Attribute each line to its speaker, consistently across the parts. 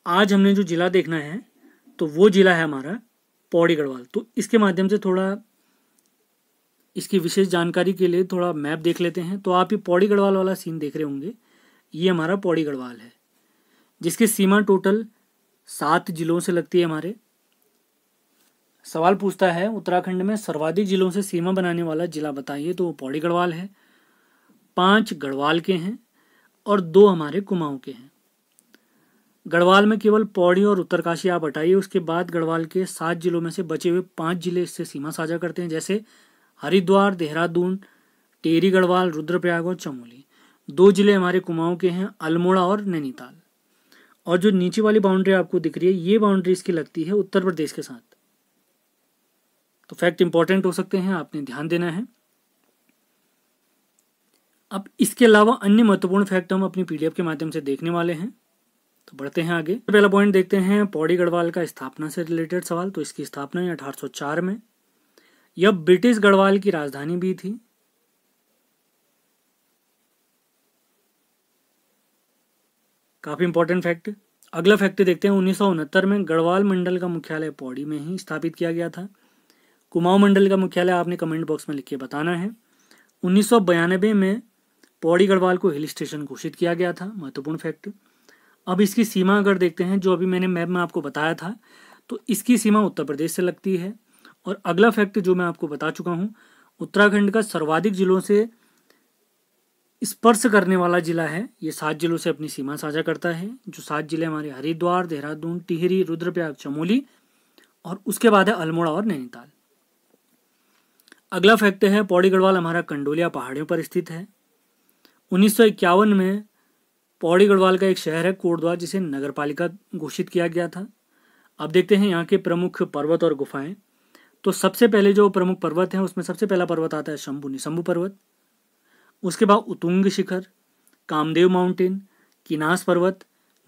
Speaker 1: आज हमने जो जिला देखना है तो वो जिला है हमारा पौड़ी गढ़वाल। तो इसके माध्यम से थोड़ा इसकी विशेष जानकारी के लिए थोड़ा मैप देख लेते हैं। तो आप ये पौड़ी गढ़वाल वाला सीन देख रहे होंगे, ये हमारा पौड़ी गढ़वाल है जिसकी सीमा टोटल 7 जिलों से लगती है हमारे। सवाल पूछता है उत्तराखंड में सर्वाधिक जिलों से सीमा बनाने वाला जिला बताइए, तो वो पौड़ी गढ़वाल है। 5 गढ़वाल के हैं और 2 हमारे कुमाऊं के हैं। गढ़वाल में केवल पौड़ी और उत्तरकाशी आप हटाइए, उसके बाद गढ़वाल के 7 जिलों में से बचे हुए 5 जिले इससे सीमा साझा करते हैं, जैसे हरिद्वार, देहरादून, टेहरी गढ़वाल, रुद्रप्रयाग और चमोली। 2 जिले हमारे कुमाऊं के हैं, अल्मोड़ा और नैनीताल। और जो नीचे वाली बाउंड्री आपको दिख रही है, ये बाउंड्री इसकी लगती है उत्तर प्रदेश के साथ। तो फैक्ट इंपॉर्टेंट हो सकते हैं, आपने ध्यान देना है। अब इसके अलावा अन्य महत्वपूर्ण फैक्ट हम अपनी पीडीएफ के माध्यम से देखने वाले हैं। तो बढ़ते हैं आगे। पहला पॉइंट देखते हैं पौड़ी गढ़वाल का स्थापना से रिलेटेड सवाल। तो इसकी स्थापना 1804 में। यह ब्रिटिश गढ़वाल की राजधानी भी थी। काफी इंपॉर्टेंट फैक्ट। अगला फैक्ट देखते हैं 1969 में गढ़वाल मंडल का मुख्यालय पौड़ी में ही स्थापित किया गया था। कुमाऊं मंडल का मुख्यालय आपने कमेंट बॉक्स में लिख के बताना है। 1992 में पौड़ी गढ़वाल को हिल स्टेशन घोषित किया गया था। महत्वपूर्ण फैक्ट। अब इसकी सीमा अगर देखते हैं, जो अभी मैंने मैप में आपको बताया था, तो इसकी सीमा उत्तर प्रदेश से लगती है। और अगला फैक्ट जो मैं आपको बता चुका हूं, उत्तराखंड का सर्वाधिक जिलों से स्पर्श करने वाला जिला है। ये 7 जिलों से अपनी सीमा साझा करता है। जो 7 जिले हमारे हरिद्वार, देहरादून, टिहरी, रुद्रप्रयाग, चमोली और उसके बाद है अल्मोड़ा और नैनीताल। अगला फैक्ट है पौड़ी गढ़वाल हमारा कंडोलिया पहाड़ियों पर स्थित है। 1951 में पौड़ी गढ़वाल का एक शहर है कोटद्वार, जिसे नगरपालिका घोषित किया गया था। अब देखते हैं यहाँ के प्रमुख पर्वत और गुफाएं। तो सबसे पहले जो प्रमुख पर्वत हैं उसमें सबसे पहला पर्वत आता है शंभु निशंभु पर्वत। उसके बाद उतुंग शिखर, कामदेव माउंटेन, किनास पर्वत,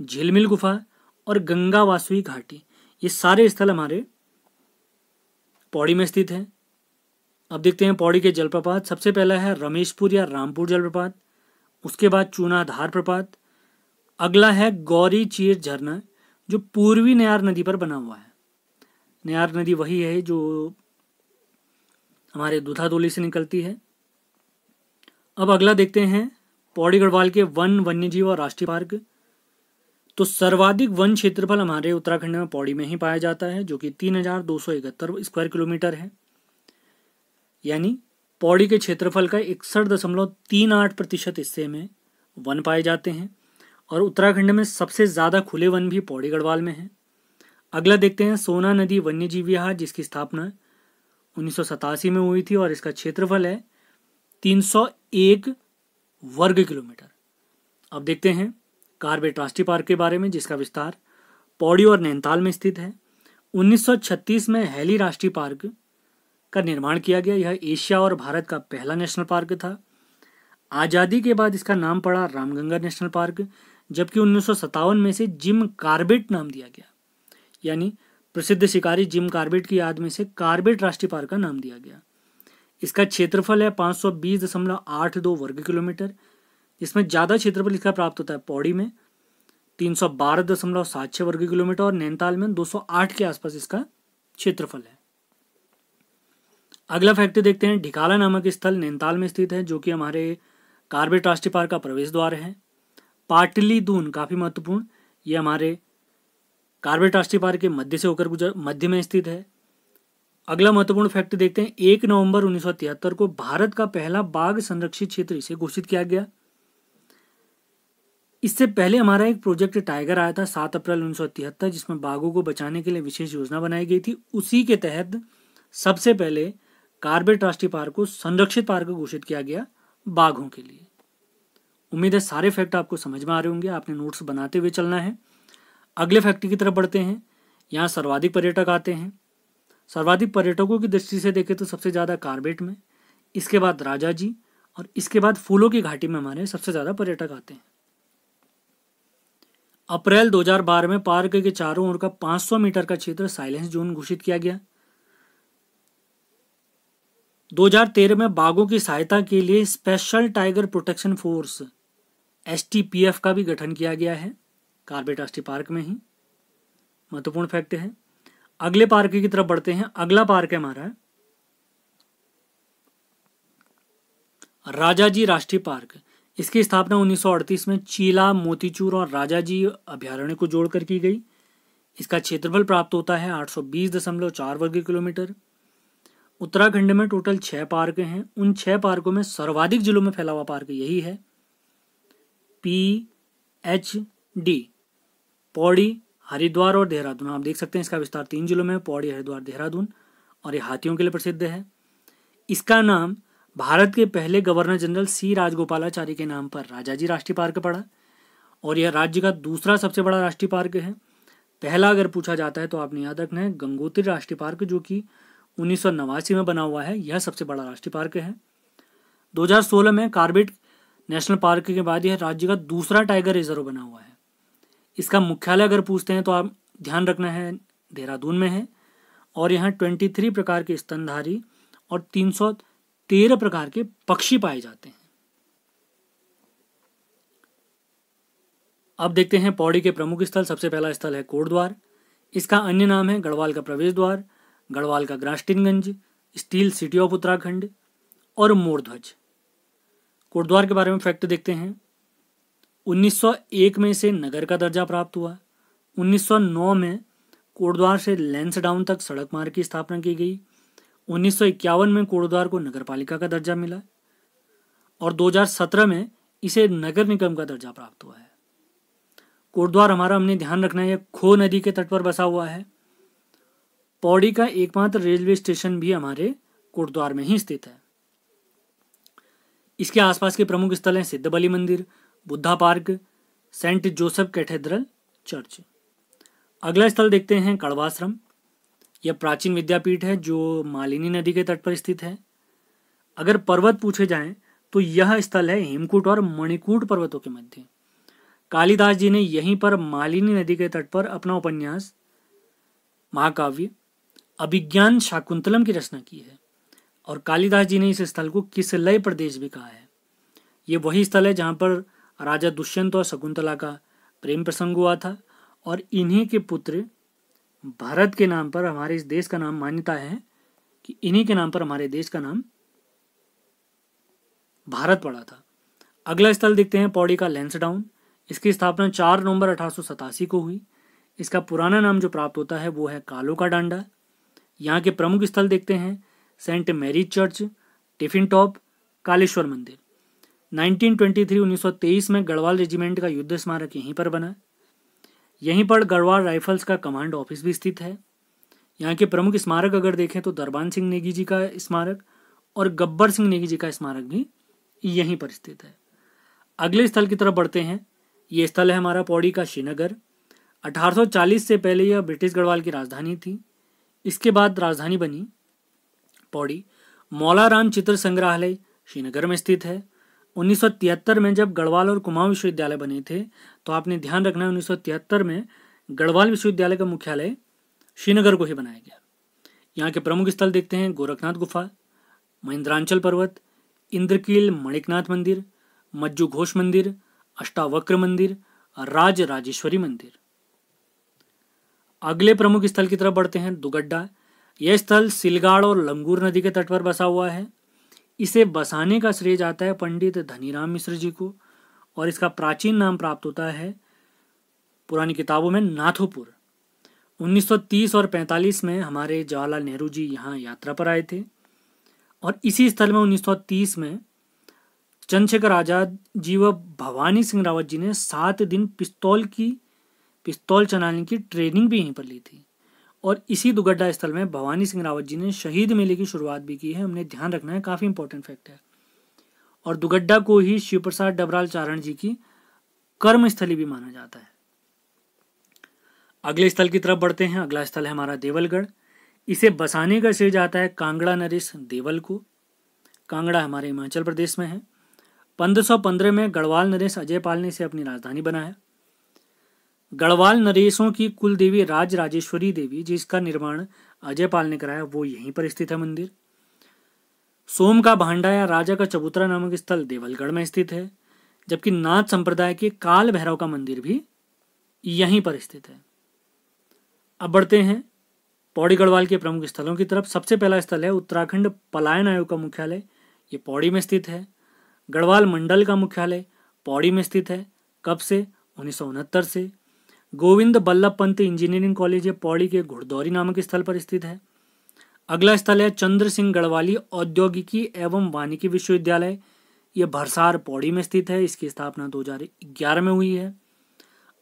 Speaker 1: झिलमिल गुफा और गंगा वासुई घाटी। ये सारे स्थल हमारे पौड़ी में स्थित हैं। अब देखते हैं पौड़ी के जलप्रपात। सबसे पहला है रमेशपुर या रामपुर जलप्रपात। उसके बाद चूनाधार प्रपात। अगला है गौरी चीर झरना, जो पूर्वी नयार नदी पर बना हुआ है। नयार नदी वही है जो हमारे दूधाधोली से निकलती है। अब अगला देखते हैं पौड़ी गढ़वाल के वन, वन्यजीव और राष्ट्रीय पार्क। तो सर्वाधिक वन क्षेत्रफल हमारे उत्तराखंड में पौड़ी में ही पाया जाता है, जो कि 3271 स्क्वायर किलोमीटर है। यानी पौड़ी के क्षेत्रफल का 61.38% हिस्से में वन पाए जाते हैं। और उत्तराखंड में सबसे ज़्यादा खुले वन भी पौड़ी गढ़वाल में है। अगला देखते हैं सोना नदी वन्यजीव विहार, जिसकी स्थापना 1987 में हुई थी और इसका क्षेत्रफल है 301 वर्ग किलोमीटर। अब देखते हैं कार्बेट राष्ट्रीय पार्क के बारे में, जिसका विस्तार पौड़ी और नैनीताल में स्थित है। 1936 में हैली राष्ट्रीय पार्क का निर्माण किया गया। यह एशिया और भारत का पहला नेशनल पार्क था। आज़ादी के बाद इसका नाम पड़ा रामगंगा नेशनल पार्क, जबकि 1957 में से जिम कार्बेट नाम दिया गया। यानी प्रसिद्ध शिकारी जिम कार्बेट की याद में से कार्बेट राष्ट्रीय पार्क का नाम दिया गया। इसका क्षेत्रफल है 520.82 वर्ग किलोमीटर, जिसमें ज़्यादा क्षेत्रफल इसका प्राप्त होता है पौड़ी में 312.76 वर्ग किलोमीटर और नैनीताल में 208 के आसपास इसका क्षेत्रफल है। अगला फैक्ट देखते हैं ढिकाला नामक स्थल नैनीताल में स्थित है, जो कि हमारे कार्बेट राष्ट्रीय पार्क का प्रवेश द्वार है। पाटली दून काफ़ी महत्वपूर्ण, ये हमारे कार्बेट राष्ट्रीय पार्क के मध्य से होकर मध्य में स्थित है। अगला महत्वपूर्ण फैक्ट देखते हैं 1 नवंबर 1973 को भारत का पहला बाघ संरक्षित क्षेत्र इसे घोषित किया गया। इससे पहले हमारा एक प्रोजेक्ट टाइगर आया था 7 अप्रैल 1973, जिसमें बाघों को बचाने के लिए विशेष योजना बनाई गई थी। उसी के तहत सबसे पहले कार्बेट राष्ट्रीय पार्क को संरक्षित पार्क घोषित किया गया बाघों के लिए। उम्मीद है सारे फैक्ट आपको समझ में आ रहे होंगे, आपने नोट्स बनाते हुए चलना है। अगले फैक्ट की तरफ बढ़ते हैं। यहाँ सर्वाधिक पर्यटक आते हैं। सर्वाधिक पर्यटकों की दृष्टि से देखें तो सबसे ज़्यादा कार्बेट में, इसके बाद राजा जी और इसके बाद फूलों की घाटी में हमारे सबसे ज़्यादा पर्यटक आते हैं। अप्रैल 2012 में पार्क के चारों ओर का 500 मीटर का क्षेत्र साइलेंस जोन घोषित किया गया। 2013 में बाघों की सहायता के लिए special tiger protection force STPF का भी गठन किया गया है कार्बेट राष्ट्रीय पार्क में ही। महत्वपूर्ण फैक्ट है। अगले पार्क की तरफ बढ़ते हैं। अगला पार्क है हमारा राजाजी राष्ट्रीय पार्क। इसकी स्थापना 1938 में चीला, मोतीचूर और राजाजी अभयारण्य को जोड़कर की गई। इसका क्षेत्रफल प्राप्त होता है 820.4 वर्ग किलोमीटर। उत्तराखंड में टोटल 6 पार्क हैं। उन 6 पार्कों में सर्वाधिक जिलों में फैला हुआ पार्क यही है, PHD, पौड़ी, हरिद्वार और देहरादून। आप देख सकते हैं इसका विस्तार 3 जिलों में, पौड़ी, हरिद्वार, देहरादून, और ये हाथियों के लिए प्रसिद्ध है। इसका नाम भारत के पहले गवर्नर जनरल C राजगोपालाचारी के नाम पर राजाजी राष्ट्रीय पार्क पड़ा, और यह राज्य का दूसरा सबसे बड़ा राष्ट्रीय पार्क है। पहला अगर पूछा जाता है तो आपने याद रखना है गंगोत्री राष्ट्रीय पार्क, जो कि 1989 में बना हुआ है। यह सबसे बड़ा राष्ट्रीय पार्क है। 2016 में कार्बेट नेशनल पार्क के बाद यह राज्य का दूसरा टाइगर रिजर्व बना हुआ है। इसका मुख्यालय अगर पूछते हैं तो आप ध्यान रखना है देहरादून में है, और यहाँ 23 प्रकार के स्तनधारी और 313 प्रकार के पक्षी पाए जाते हैं। अब देखते हैं पौड़ी के प्रमुख स्थल। सबसे पहला स्थल है कोटद्वार। इसका अन्य नाम है गढ़वाल का प्रवेश द्वार, गढ़वाल का ग्रास्टिनगंज, स्टील सिटी ऑफ उत्तराखंड और मोरध्वज। कोटद्वार के बारे में फैक्ट देखते हैं। 1901 में इसे नगर का दर्जा प्राप्त हुआ। 1909 में कोटद्वार से लैंसडाउन तक सड़क मार्ग की स्थापना की गई। 1951 में कोटद्वार को नगरपालिका का दर्जा मिला, और 2017 में इसे नगर निगम का दर्जा प्राप्त हुआ है। कोटद्वार हमारा हमने ध्यान रखना है खो नदी के तट पर बसा हुआ है। पौड़ी का एकमात्र रेलवे स्टेशन भी हमारे कोटद्वार में ही स्थित है। इसके आसपास के प्रमुख स्थल हैं सिद्ध बलि मंदिर, Buddha park, Saint Joseph cathedral church. अगला स्थल देखते हैं कड़वाश्रम। यह प्राचीन विद्यापीठ है जो मालिनी नदी के तट पर स्थित है। अगर पर्वत पूछे जाएं तो यह स्थल है हेमकूट और मणिकूट पर्वतों के मध्य। कालिदास जी ने यहीं पर मालिनी नदी के तट पर अपना उपन्यास महाकाव्य अभिज्ञान शाकुंतलम की रचना की है, और कालिदास जी ने इस स्थल को किसलय प्रदेश भी कहा है। ये वही स्थल है जहाँ पर राजा दुष्यंत और शकुंतला का प्रेम प्रसंग हुआ था, और इन्हीं के पुत्र भरत के नाम पर हमारे इस देश का नाम, मान्यता है कि इन्हीं के नाम पर हमारे देश का नाम भारत पड़ा था। अगला स्थल देखते हैं पौड़ी का लैंसडाउन। इसकी स्थापना 4 नवंबर 1887 को हुई। इसका पुराना नाम जो प्राप्त होता है वो है कालो का डांडा। यहाँ के प्रमुख स्थल देखते हैं Saint Mary's church, Tiffin Top, Kaleshwar मंदिर। 1923 में गढ़वाल रेजिमेंट का युद्ध स्मारक यहीं पर बना। यहीं पर गढ़वाल राइफल्स का कमांड ऑफिस भी स्थित है। यहाँ के प्रमुख स्मारक अगर देखें तो दरबान सिंह नेगी जी का स्मारक और गब्बर सिंह नेगी जी का स्मारक भी यहीं पर स्थित है। अगले स्थल की तरफ बढ़ते हैं। ये स्थल है हमारा पौड़ी का श्रीनगर। 1840 से पहले यह ब्रिटिश गढ़वाल की राजधानी थी। इसके बाद राजधानी बनी पौड़ी। मौलाराम चित्र संग्रहालय श्रीनगर में स्थित है। 1973 में जब गढ़वाल और कुमाऊं विश्वविद्यालय बने थे तो आपने ध्यान रखना है 1973 में गढ़वाल विश्वविद्यालय का मुख्यालय श्रीनगर को ही बनाया गया। यहाँ के प्रमुख स्थल देखते हैं गोरखनाथ गुफा, महेंद्रांचल पर्वत, इंद्रकील मणिकनाथ मंदिर, मज्जू घोष मंदिर, अष्टावक्र मंदिर, राज राजेश्वरी मंदिर। अगले प्रमुख स्थल की तरफ बढ़ते हैं दुगड्डा। यह स्थल सिलगाड़ और लंगूर नदी के तट पर बसा हुआ है। इसे बसाने का श्रेय जाता है पंडित धनीराम मिश्र जी को, और इसका प्राचीन नाम प्राप्त होता है पुरानी किताबों में नाथोपुर। 1930 और 45 में हमारे जवाहरलाल नेहरू जी यहाँ यात्रा पर आए थे, और इसी स्थल में 1930 में चंद्रशेखर आजाद जी व भवानी सिंह रावत जी ने 7 दिन पिस्तौल चलाने की ट्रेनिंग भी यहीं पर ली थी। और इसी दुगड्डा स्थल में भवानी सिंह रावत जी ने शहीद मेले की शुरुआत भी की है। हमने ध्यान रखना है, काफी इंपॉर्टेंट फैक्ट है। और दुगड्डा को ही शिव प्रसाद डबराल चारण जी की कर्मस्थली भी माना जाता है। अगले स्थल की तरफ बढ़ते हैं। अगला स्थल है हमारा देवलगढ़। इसे बसाने का श्रेय जाता है कांगड़ा नरेश देवल को। कांगड़ा हमारे हिमाचल प्रदेश में है। 1515 में गढ़वाल नरेश अजयपाल ने इसे अपनी राजधानी बनाया। गढ़वाल नरेशों की कुल देवी राज राजेश्वरी देवी, जिसका निर्माण अजयपाल ने कराया, वो यहीं पर स्थित है मंदिर। सोम का भांडा या राजा का चबूतरा नामक स्थल देवलगढ़ में स्थित है, जबकि नाथ संप्रदाय के काल भैरव का मंदिर भी यहीं पर स्थित है। अब बढ़ते हैं पौड़ी गढ़वाल के प्रमुख स्थलों की तरफ। सबसे पहला स्थल है उत्तराखंड पलायन आयोग का मुख्यालय, ये पौड़ी में स्थित है। गढ़वाल मंडल का मुख्यालय पौड़ी में स्थित है। कब से? 1969 से। गोविंद बल्लभ पंत इंजीनियरिंग कॉलेज, ये पौड़ी के घुड़दौरी नामक स्थल पर स्थित है। अगला स्थल है चंद्र सिंह गढ़वाली औद्योगिकी एवं वानिकी विश्वविद्यालय, ये भरसार पौड़ी में स्थित है। इसकी स्थापना 2011 में हुई है।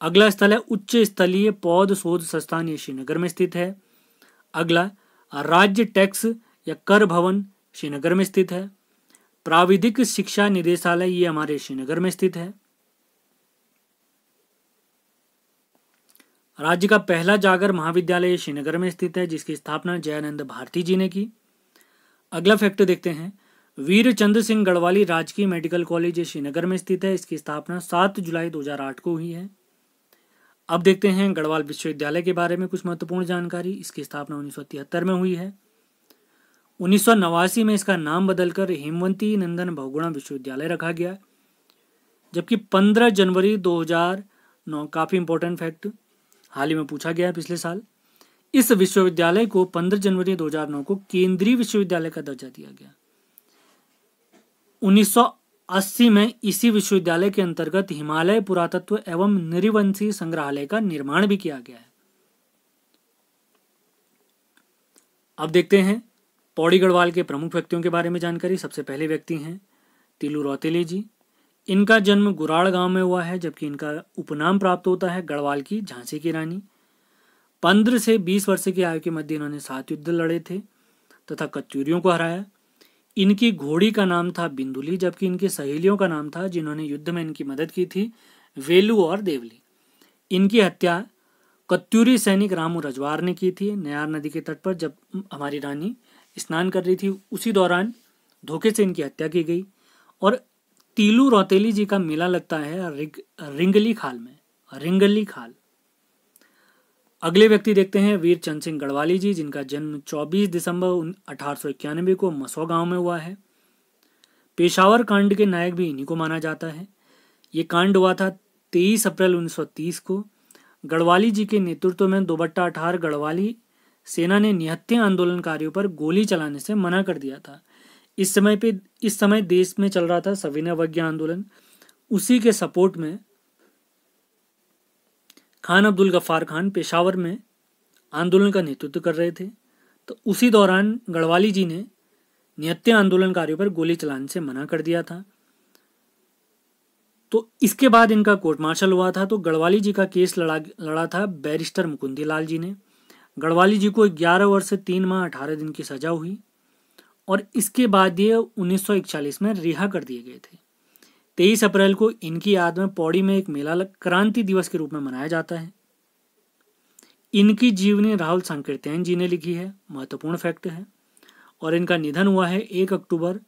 Speaker 1: अगला स्थल है उच्च स्तरीय पौध शोध संस्थान, ये श्रीनगर में स्थित है। अगला राज्य टैक्स या कर भवन, श्रीनगर में स्थित है। प्राविधिक शिक्षा निदेशालय, ये हमारे श्रीनगर में स्थित है। राज्य का पहला जागर महाविद्यालय श्रीनगर में स्थित है, जिसकी स्थापना जयानंद भारती जी ने की। अगला फैक्ट देखते हैं, वीर चंद्र सिंह गढ़वाली राजकीय मेडिकल कॉलेज श्रीनगर में स्थित है। इसकी स्थापना 7 जुलाई 2008 को हुई है। अब देखते हैं गढ़वाल विश्वविद्यालय के बारे में कुछ महत्वपूर्ण जानकारी। इसकी स्थापना 1973 में हुई है। 1989 में इसका नाम बदलकर हेमवती नंदन बहुगुणा विश्वविद्यालय रखा गया, जबकि 15 जनवरी 2009, काफी इंपॉर्टेंट फैक्ट, हाल ही में पूछा गया है पिछले साल, इस विश्वविद्यालय को 15 जनवरी 2009 को केंद्रीय विश्वविद्यालय का दर्जा दिया गया। 1980 में इसी विश्वविद्यालय के अंतर्गत हिमालय पुरातत्व एवं नृवंशी संग्रहालय का निर्माण भी किया गया है। अब देखते हैं पौड़ी गढ़वाल के प्रमुख व्यक्तियों के बारे में जानकारी। सबसे पहले व्यक्ति हैं तिलू रौतेले जी। इनका जन्म गुराड़ गांव में हुआ है, जबकि इनका उपनाम प्राप्त होता है गढ़वाल की झांसी की रानी। 15 से 20 वर्ष की आयु के मध्य इन्होंने 7 युद्ध लड़े थे तथा कत्यूरियों को हराया। इनकी घोड़ी का नाम था बिंदुली, जबकि इनकी सहेलियों का नाम था, जिन्होंने युद्ध में इनकी मदद की थी, वेलू और देवली। इनकी हत्या कत्यूरी सैनिक रामू रजवार ने की थी नयार नदी के तट पर। जब हमारी रानी स्नान कर रही थी, उसी दौरान धोखे से इनकी हत्या की गई। और तिलू रौतेली जी का मेला लगता है रिंगली खाल में, रिंगली खाल। अगले व्यक्ति देखते हैं वीर चंद सिंह गढ़वाली जी, जिनका जन्म 24 दिसंबर 1891 को मसौ गांव में हुआ है। पेशावर कांड के नायक भी इन्हीं को माना जाता है। ये कांड हुआ था 23 अप्रैल 1930 को। गढ़वाली जी के नेतृत्व में 2/18 गढ़वाली सेना ने निहत्थे आंदोलनकारियों पर गोली चलाने से मना कर दिया था। इस समय देश में चल रहा था सविनय अवज्ञा आंदोलन। उसी के सपोर्ट में खान अब्दुल गफ्फार खान पेशावर में आंदोलन का नेतृत्व कर रहे थे। तो उसी दौरान गढ़वाली जी ने निहत्थे आंदोलनकारियों पर गोली चलाने से मना कर दिया था। तो इसके बाद इनका कोर्ट मार्शल हुआ था। तो गढ़वाली जी का केस लड़ा था बैरिस्टर मुकुंदी लाल जी ने। गढ़वाली जी को 11 वर्ष से 3 माह 18 दिन की सजा हुई और इसके बाद ये 1941 में रिहा कर दिए गए थे। 23 अप्रैल को इनकी याद में पौड़ी में एक मेला क्रांति दिवस के रूप में मनाया जाता है। इनकी जीवनी राहुल संकीर्तन जी ने लिखी है, महत्वपूर्ण फैक्ट है। और इनका निधन हुआ है 1 अक्टूबर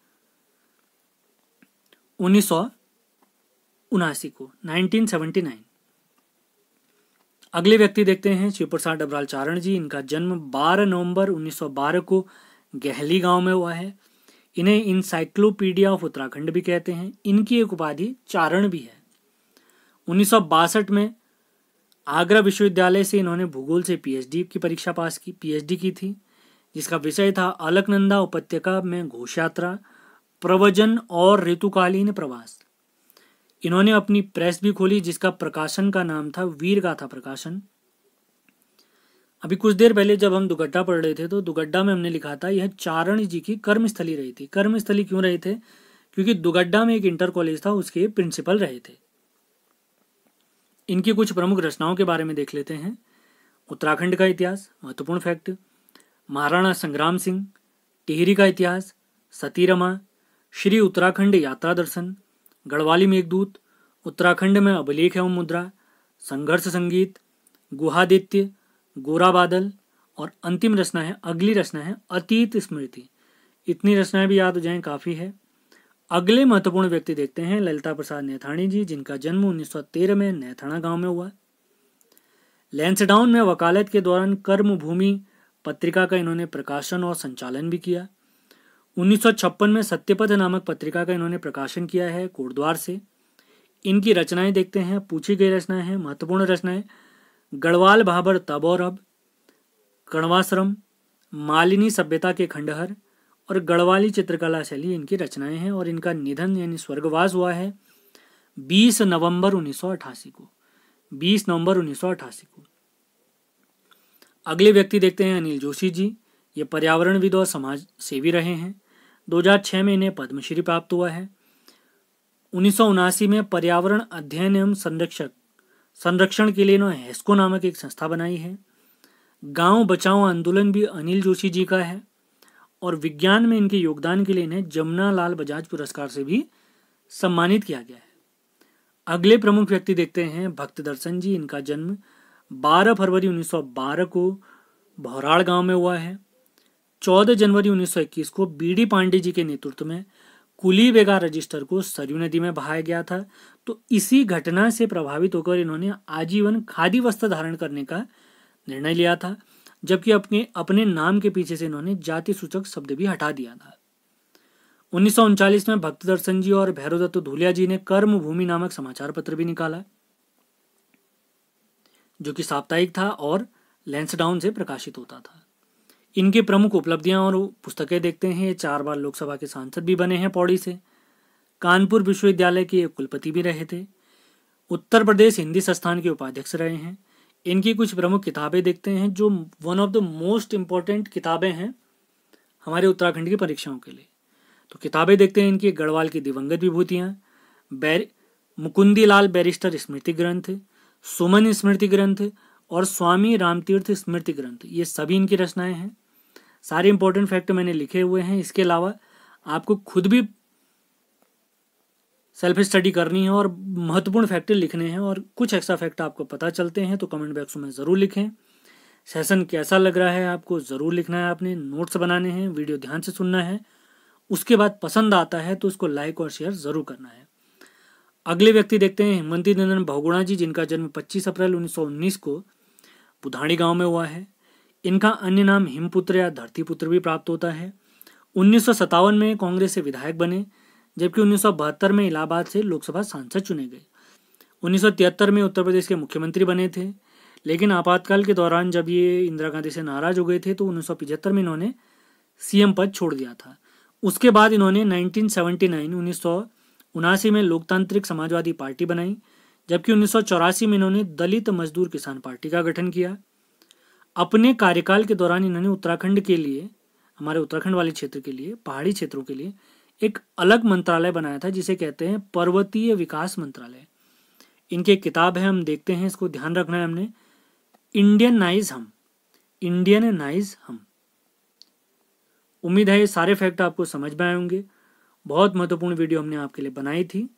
Speaker 1: 1979 को, 1979। अगले व्यक्ति देखते हैं शिव प्रसाद डबराल चारण जी। इनका जन्म 12 नवंबर 1912 को गहली गांव में हुआ है। इन्हें इंसाइक्लोपीडिया ऑफ उत्तराखंड भी कहते हैं। इनकी एक उपाधि चारण भी है। 1962 में आगरा विश्वविद्यालय से इन्होंने भूगोल से पीएचडी की परीक्षा पास की, पीएचडी की थी, जिसका विषय था अलकनंदा उपत्यका में घोष यात्रा, प्रवचन और ऋतुकालीन प्रवास। इन्होंने अपनी प्रेस भी खोली, जिसका प्रकाशन का नाम था वीर गाथा प्रकाशन। अभी कुछ देर पहले जब हम दुगड्डा पढ़ रहे थे, तो दुगड्डा में हमने लिखा था यह चारण जी की कर्मस्थली रही थी। कर्मस्थली क्यों रहे थे? क्योंकि दुगड्डा में एक इंटर कॉलेज था, उसके प्रिंसिपल रहे थे। इनकी कुछ प्रमुख रचनाओं के बारे में देख लेते हैं। उत्तराखंड का इतिहास, महत्वपूर्ण फैक्ट, महाराणा संग्राम सिंह, टिहरी का इतिहास, सतीरमा, श्री उत्तराखंड यात्रा दर्शन, गढ़वाली मेघदूत, उत्तराखंड में अभिलेख एवं मुद्रा, संघर्ष संगीत, गुहादित्य, गोरा बादल और अंतिम रचना है, अगली रचना है अतीत स्मृति। इतनी रचनाएं भी याद हो जाएं काफी है। अगले महत्वपूर्ण व्यक्ति देखते हैं ललिता प्रसाद नैथानी जी, जिनका जन्म 1913 में नैथाना गांव में हुआ। लैंसडाउन में वकालत के दौरान कर्मभूमि पत्रिका का इन्होंने प्रकाशन और संचालन भी किया। 1956 में सत्यपथ नामक पत्रिका का इन्होंने प्रकाशन किया है कोटद्वार से। इनकी रचनाएं देखते हैं, पूछी गई रचनाएं हैं, महत्वपूर्ण रचनाएं, गढ़वाल भाबर तब और अब, कण्वाश्रम, मालिनी सभ्यता के खंडहर और गढ़वाली चित्रकला शैली इनकी रचनाएं हैं। और इनका निधन यानी स्वर्गवास हुआ है 20 नवंबर 1988 को। 20 नवंबर 1988 को। अगले व्यक्ति देखते हैं अनिल जोशी जी। ये पर्यावरणविद और समाज सेवी रहे हैं। 2006 में इन्हें पद्मश्री प्राप्त हुआ है। 1979 में पर्यावरण अध्ययन एवं संरक्षण के लिए इन्होंने हेस्को नामक एक संस्था बनाई है। गांव बचाओ आंदोलन भी अनिल जोशी जी का है। और विज्ञान में इनके योगदान के लिए इन्हें जमुना लाल बजाज पुरस्कार से भी सम्मानित किया गया है। अगले प्रमुख व्यक्ति देखते हैं भक्त दर्शन जी। इनका जन्म 12 फरवरी 1912 को भौराड़ गांव में हुआ है। 14 जनवरी 1921 को बीडी पांडे जी के नेतृत्व में कुली बेगा रजिस्टर को सरयू नदी में बहाया गया था। तो इसी घटना से प्रभावित होकर इन्होंने आजीवन खादी वस्त्र धारण करने का निर्णय लिया था, जबकि अपने नाम के पीछे से इन्होंने जाति सूचक शब्द भी हटा दिया था। 1939 में भक्त दर्शन जी और भैरवदत्त धूलिया जी ने कर्म भूमि नामक समाचार पत्र भी निकाला, जो कि साप्ताहिक था और लैंसडाउन से प्रकाशित होता था। इनकी प्रमुख उपलब्धियां और पुस्तकें देखते हैं। 4 बार लोकसभा के सांसद भी बने हैं पौड़ी से। कानपुर विश्वविद्यालय के कुलपति भी रहे थे। उत्तर प्रदेश हिंदी संस्थान के उपाध्यक्ष रहे हैं। इनकी कुछ प्रमुख किताबें देखते हैं, जो one of the most important किताबें हैं हमारे उत्तराखंड की परीक्षाओं के लिए। तो किताबें देखते हैं इनकी गढ़वाल की दिवंगत विभूतियाँ, मुकुंदीलाल बैरिस्टर स्मृति ग्रंथ, सुमन स्मृति ग्रंथ और स्वामी रामतीर्थ स्मृति ग्रंथ। ये सभी इनकी रचनाएं हैं। सारे इंपॉर्टेंट फैक्ट मैंने लिखे हुए हैं। इसके अलावा आपको खुद भी सेल्फ स्टडी करनी है और महत्वपूर्ण फैक्ट लिखने हैं, और कुछ एक्स्ट्रा फैक्ट आपको पता चलते हैं तो कमेंट बॉक्स में ज़रूर लिखें। सेशन कैसा लग रहा है आपको ज़रूर लिखना है। आपने नोट्स बनाने हैं, वीडियो ध्यान से सुनना है। उसके बाद पसंद आता है तो उसको लाइक और शेयर ज़रूर करना है। अगले व्यक्ति देखते हैं हेमंती नंदन बहुगुणा जी, जिनका जन्म 25 अप्रैल 1919 को बुधानी गांव में हुआ है। इनका अन्य नाम हिमपुत्र या धरतीपुत्र भी प्राप्त होता है। 1957 में कांग्रेस से विधायक बने, जबकि 1972 में इलाहाबाद से लोकसभा सांसद चुने गए। 1973 में उत्तर प्रदेश के मुख्यमंत्री बने थे, लेकिन आपातकाल के दौरान जब ये इंदिरा गांधी से नाराज हो गए थे तो 1975 में इन्होंने सीएम पद छोड़ दिया था। उसके बाद इन्होंने 1979 में लोकतांत्रिक समाजवादी पार्टी बनाई, जबकि 1984 में इन्होंने दलित मजदूर किसान पार्टी का गठन किया। अपने कार्यकाल के दौरान इन्होंने उत्तराखंड के लिए, हमारे उत्तराखंड वाले क्षेत्र के लिए, पहाड़ी क्षेत्रों के लिए एक अलग मंत्रालय बनाया था, जिसे कहते हैं पर्वतीय विकास मंत्रालय। इनकी एक किताब है, हम देखते हैं, इसको ध्यान रखना है हमने, इंडियनाइज हम। उम्मीद है ये सारे फैक्ट आपको समझ में आए होंगे। बहुत महत्वपूर्ण वीडियो हमने आपके लिए बनाई थी।